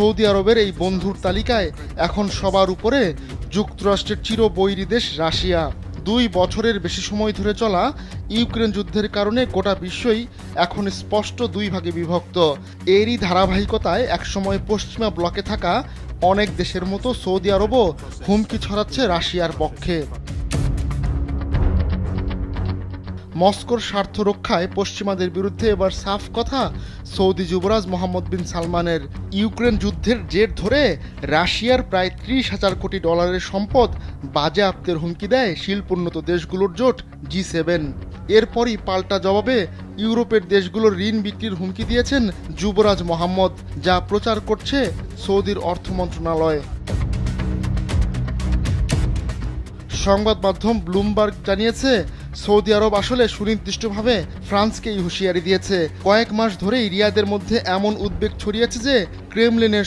Saudi আরবের এই বন্ধুর তালিকায় এখন সবার উপরে যুক্তরাষ্ট্রের চিরবৈরী দেশ রাশিয়া। 2 বছরের বেশি সময় ধরে চলা ইউক্রেন যুদ্ধের কারণে গোটা বিশ্বই এখন স্পষ্ট 2 ভাগে বিভক্ত। এরই ধারাবাহিকতায় একসময় পশ্চিমা ব্লকে থাকা অনেক দেশের মতো সৌদি আরবও হুমকি ছড়াচ্ছে রাশিয়ার পক্ষে। মস্কোর স্বার্থ রক্ষায় পশ্চিমাদের বিরুদ্ধে এবার সাফ কথা সৌদি যুবরাজ মোহাম্মদ বিন সালমানের। ইউক্রেন যুদ্ধের জের ধরে রাশিয়ার প্রায় 30,000 কোটি ডলারের সম্পদ বাজেয়াপ্তের হুমকি দেয় শিল্পোন্নত দেশগুলোর জোট G7। এরপরই পাল্টা জবাবে ইউরোপের দেশগুলোর ঋণ বিক্রির হুমকি দিয়েছেন যুবরাজ মোহাম্মদ, যা প্রচার করছে সৌদির অর্থ মন্ত্রণালয়। সংবাদ মাধ্যম ব্লুমবার্গ জানিয়েছে, সৌদি আরব আসলে সুনির্দিষ্টভাবে ফ্রান্সকেই হুঁশিয়ারি দিয়েছে। কয়েক মাস ধরেই রিয়াদের মধ্যে এমন উদ্বেগ ছড়িয়েছে যে ক্রেমলিনের